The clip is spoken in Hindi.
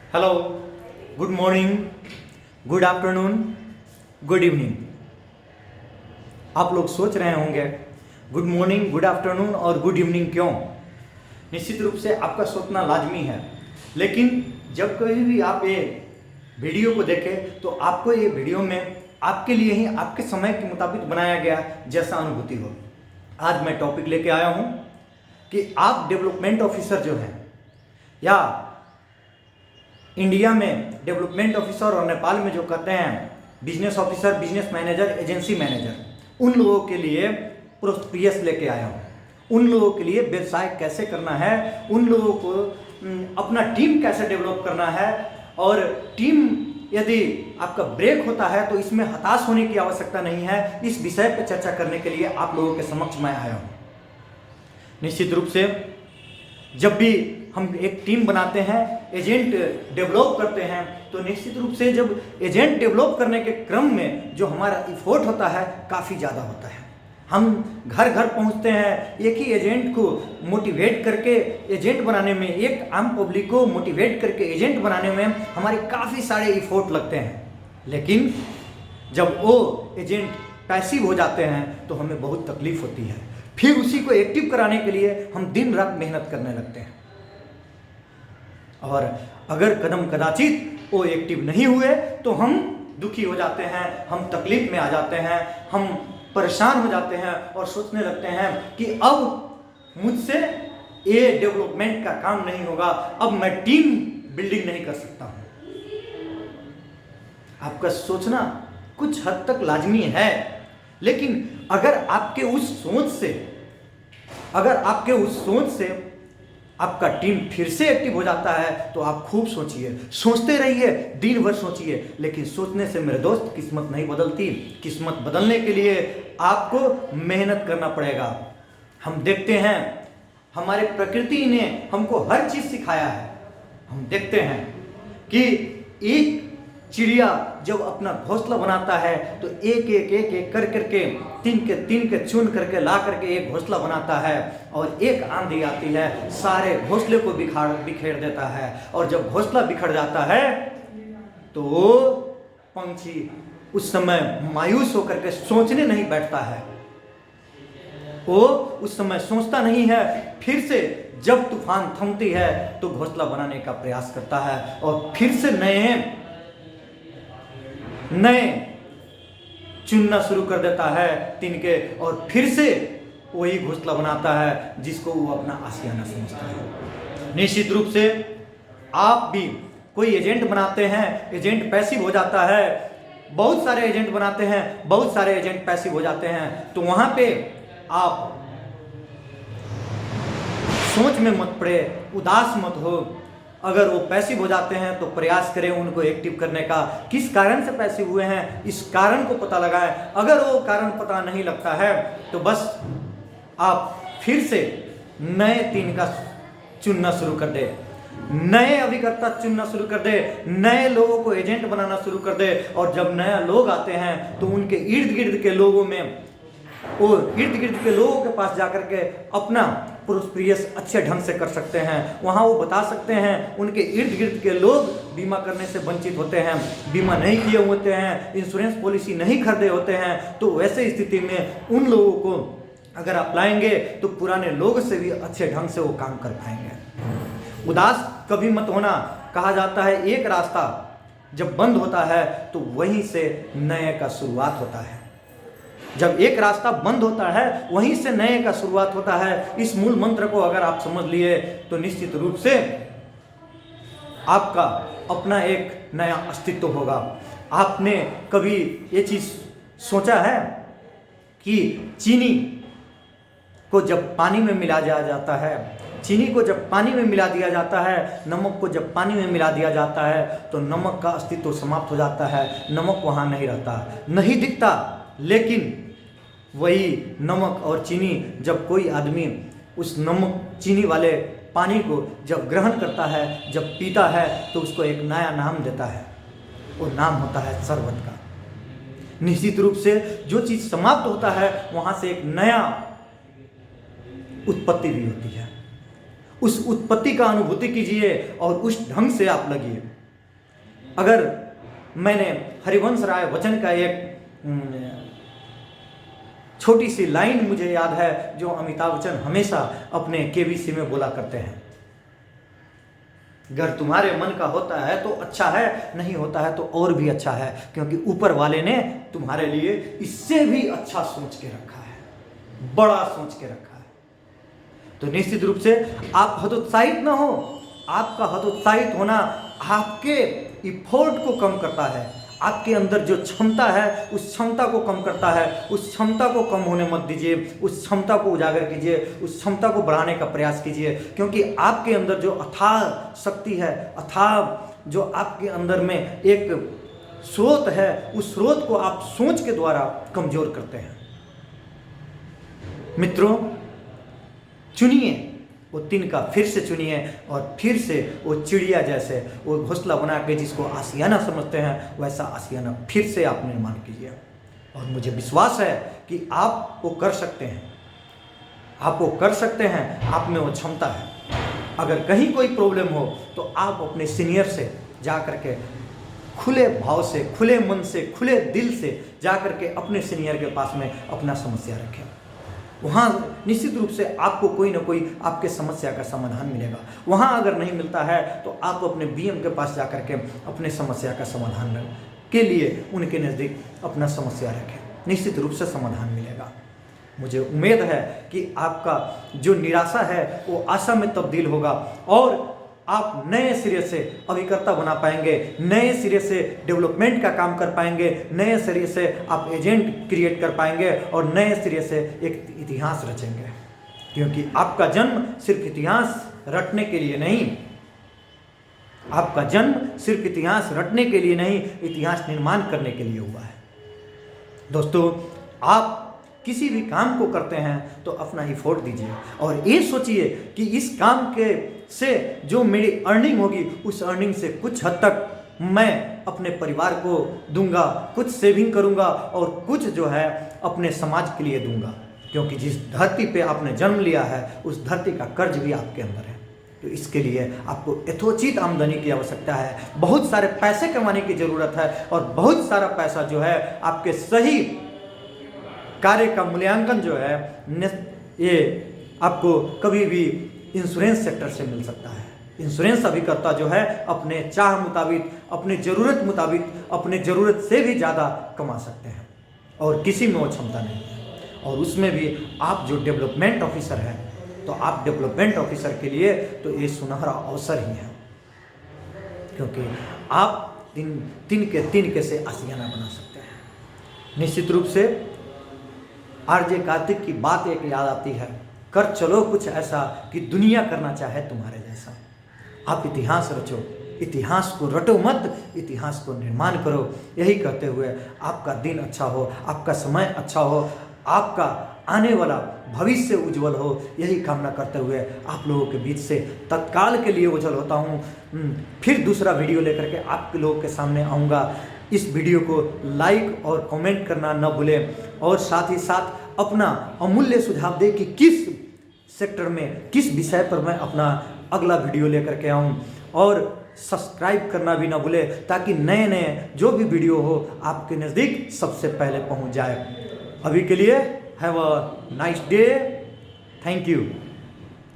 Hello, good morning, good afternoon, good evening. आप लोग सोच रहे होंगे गुड मॉर्निंग, गुड आफ्टरनून और गुड इवनिंग क्यों? निश्चित रूप से आपका सोचना लाजमी है, लेकिन जब कभी भी आप ये वीडियो को देखें तो आपको ये वीडियो में आपके लिए ही आपके समय के मुताबिक बनाया गया जैसा अनुभूति हो। आज मैं टॉपिक लेके आया हूँ कि आप डेवलपमेंट ऑफिसर जो हैं या इंडिया में डेवलपमेंट ऑफिसर और नेपाल में जो कहते हैं business officer, business manager, agency manager, उन लोगों के लिए प्रोस्पियस लेके आया हूँ। उन लोगों के लिए व्यवसाय कैसे करना है, उन लोगों को अपना टीम कैसे डेवलप करना है, और टीम यदि आपका ब्रेक होता है तो इसमें हताश होने की आवश्यकता नहीं है। इस विषय पर चर्चा करने के लिए आप लोगों के समक्ष मैं आया हूँ। निश्चित रूप से जब भी हम एक टीम बनाते हैं, एजेंट डेवलप करते हैं, तो निश्चित रूप से जब एजेंट डेवलप करने के क्रम में जो हमारा इफोर्ट होता है काफ़ी ज़्यादा होता है। हम घर घर पहुंचते हैं, एक ही एजेंट को मोटिवेट करके एजेंट बनाने में, एक आम पब्लिक को मोटिवेट करके एजेंट बनाने में हमारे काफ़ी सारे इफोर्ट लगते हैं। लेकिन जब वो एजेंट पैसिव हो जाते हैं तो हमें बहुत तकलीफ होती है। फिर उसी को एक्टिव कराने के लिए हम दिन रात मेहनत करने लगते हैं, और अगर कदम कदाचित वो एक्टिव नहीं हुए तो हम दुखी हो जाते हैं, हम तकलीफ में आ जाते हैं, हम परेशान हो जाते हैं और सोचने लगते हैं कि अब मुझसे ये डेवलपमेंट का काम नहीं होगा, अब मैं टीम बिल्डिंग नहीं कर सकता हूं। आपका सोचना कुछ हद तक लाजमी है, लेकिन अगर आपके उस सोच से आपका टीम फिर से एक्टिव हो जाता है तो आप खूब सोचिए, सोचते रहिए, दिन भर सोचिए। लेकिन सोचने से मेरे दोस्त किस्मत नहीं बदलती। किस्मत बदलने के लिए आपको मेहनत करना पड़ेगा। हम देखते हैं हमारे प्रकृति ने हमको हर चीज़ सिखाया है। हम देखते हैं कि एक चिड़िया जब अपना घोंसला बनाता है तो एक एक कर करके तीन के चुन करके ला करके एक घोंसला बनाता है, और एक आंधी आती है सारे घोंसले को बिखेर देता है। और जब घोंसला बिखर जाता है तो पंछी उस समय मायूस होकर के सोचने नहीं बैठता है, वो उस समय सोचता नहीं है। फिर से जब तूफान थमती है तो घोंसला बनाने का प्रयास करता है और फिर से नए चुनना शुरू कर देता है तिनके, और फिर से वही घोंसला बनाता है जिसको वो अपना आशियाना समझता है। निश्चित रूप से आप भी कोई एजेंट बनाते हैं, एजेंट पैसिव हो जाता है, बहुत सारे एजेंट बनाते हैं, बहुत सारे एजेंट पैसिव हो जाते हैं, तो वहां पे आप सोच में मत पड़े, उदास मत हो। अगर वो पैसिव हो जाते हैं तो प्रयास करें उनको एक्टिव करने का। किस कारण से पैसिव हुए हैं, इस कारण को पता लगाएं। अगर वो कारण पता नहीं लगता है तो बस आप फिर से नए तीन का चुनना शुरू कर दे, नए अभिकर्ता चुनना शुरू कर दे, नए लोगों को एजेंट बनाना शुरू कर दे। और जब नया लोग आते हैं तो उनके इर्द गिर्द के लोगों के पास जाकर के अपना प्रोस्पेरियस अच्छे ढंग से कर सकते हैं। वहाँ वो बता सकते हैं, उनके इर्द गिर्द के लोग बीमा करने से वंचित होते हैं, बीमा नहीं किए होते हैं, इंश्योरेंस पॉलिसी नहीं खरीदे होते हैं। तो वैसे स्थिति में उन लोगों को अगर आप लाएंगे तो पुराने लोग से भी अच्छे ढंग से वो काम कर पाएंगे। उदास कभी मत होना। कहा जाता है एक रास्ता जब बंद होता है तो वहीं से नए का शुरुआत होता है। जब एक रास्ता बंद होता है वहीं से नए का शुरुआत होता है। इस मूल मंत्र को अगर आप समझ लिए तो निश्चित रूप से आपका अपना एक नया अस्तित्व होगा। आपने कभी ये चीज़ सोचा है कि चीनी को जब पानी में मिला दिया जाता है, चीनी को जब पानी में मिला दिया जाता है, नमक को जब पानी में मिला दिया जाता है तो नमक का अस्तित्व समाप्त हो जाता है, नमक वहाँ नहीं रहता, नहीं दिखता। लेकिन वही नमक और चीनी जब कोई आदमी उस नमक चीनी वाले पानी को जब ग्रहण करता है, जब पीता है, तो उसको एक नया नाम देता है। वो नाम होता है शरबत का। निश्चित रूप से जो चीज़ समाप्त होता है वहाँ से एक नया उत्पत्ति भी होती है। उस उत्पत्ति का अनुभूति कीजिए और उस ढंग से आप लगिए। अगर मैंने हरिवंश राय बच्चन का एक छोटी सी लाइन मुझे याद है जो अमिताभ बच्चन हमेशा अपने केबीसी में बोला करते हैं, अगर तुम्हारे मन का होता है तो अच्छा है, नहीं होता है तो और भी अच्छा है, क्योंकि ऊपर वाले ने तुम्हारे लिए इससे भी अच्छा सोच के रखा है, बड़ा सोच के रखा है। तो निश्चित रूप से आप हतोत्साहित ना हो। आपका हतोत्साहित होना आपके इफोर्ट को कम करता है, आपके अंदर जो क्षमता है उस क्षमता को कम करता है। उस क्षमता को कम होने मत दीजिए, उस क्षमता को उजागर कीजिए, उस क्षमता को बढ़ाने का प्रयास कीजिए, क्योंकि आपके अंदर जो अथाह शक्ति है, अथाह जो आपके अंदर में एक स्रोत है, उस स्रोत को आप सोच के द्वारा कमजोर करते हैं। मित्रों, चुनिए वो तिनका, फिर से चुनिए और फिर से वो चिड़िया जैसे वो घोंसला बना के जिसको आशियाना समझते हैं वैसा आशियाना फिर से आप निर्माण कीजिए। और मुझे विश्वास है कि आप वो कर सकते हैं, आप वो कर सकते हैं, आप में वो क्षमता है। अगर कहीं कोई प्रॉब्लम हो तो आप अपने सीनियर से जा कर के खुले भाव से, खुले मन से, खुले दिल से जा कर के अपने सीनियर के पास में अपना समस्या रखें। वहाँ निश्चित रूप से आपको कोई ना कोई आपके समस्या का समाधान मिलेगा। वहाँ अगर नहीं मिलता है तो आप अपने बीएम के पास जाकर के अपने समस्या का समाधान के लिए उनके नज़दीक अपना समस्या रखें, निश्चित रूप से समाधान मिलेगा। मुझे उम्मीद है कि आपका जो निराशा है वो आशा में तब्दील होगा और आप नए सिरे से अभिकर्ता बना पाएंगे, नए सिरे से डेवलपमेंट का काम कर पाएंगे, नए सिरे से आप एजेंट क्रिएट कर पाएंगे और नए सिरे से एक इतिहास रचेंगे। क्योंकि आपका जन्म सिर्फ इतिहास रटने के लिए नहीं, आपका जन्म सिर्फ इतिहास रटने के लिए नहीं, इतिहास निर्माण करने के लिए हुआ है। दोस्तों, आप किसी भी काम को करते हैं तो अपना एफर्ट दीजिए और ये सोचिए कि इस काम के से जो मेरी अर्निंग होगी उस अर्निंग से कुछ हद तक मैं अपने परिवार को दूंगा, कुछ सेविंग करूंगा और कुछ जो है अपने समाज के लिए दूंगा। क्योंकि जिस धरती पे आपने जन्म लिया है उस धरती का कर्ज भी आपके अंदर है। तो इसके लिए आपको यथोचित आमदनी की आवश्यकता है, बहुत सारे पैसे कमाने की ज़रूरत है और बहुत सारा पैसा जो है आपके सही कार्य का मूल्यांकन जो है ये आपको कभी भी इंश्योरेंस सेक्टर से मिल सकता है। इंश्योरेंस अभिकर्ता जो है अपने चाह मुताबिक, अपने ज़रूरत मुताबिक, अपने ज़रूरत से भी ज़्यादा कमा सकते हैं और किसी में वो क्षमता नहीं है। और उसमें भी आप जो डेवलपमेंट ऑफिसर हैं तो आप डेवलपमेंट ऑफिसर के लिए तो ये सुनहरा अवसर ही है, क्योंकि आप तिनके से आशियाना बना सकते हैं। निश्चित रूप से आरजे कार्तिक की बात एक याद आती है, कर चलो कुछ ऐसा कि दुनिया करना चाहे तुम्हारे जैसा। आप इतिहास रचो, इतिहास को रटो मत, इतिहास को निर्माण करो। यही कहते हुए आपका दिन अच्छा हो, आपका समय अच्छा हो, आपका आने वाला भविष्य उज्जवल हो, यही कामना करते हुए आप लोगों के बीच से तत्काल के लिए ओझल होता हूँ। फिर दूसरा वीडियो लेकर के आप लोगों के सामने आऊँगा। इस वीडियो को लाइक और कमेंट करना न भूलें और साथ ही साथ अपना अमूल्य सुझाव दें कि किस सेक्टर में, किस विषय पर मैं अपना अगला वीडियो लेकर के आऊँ, और सब्सक्राइब करना भी ना भूलें ताकि नए नए जो भी वीडियो हो आपके नज़दीक सबसे पहले पहुँच जाए। अभी के लिए have a nice day, thank you.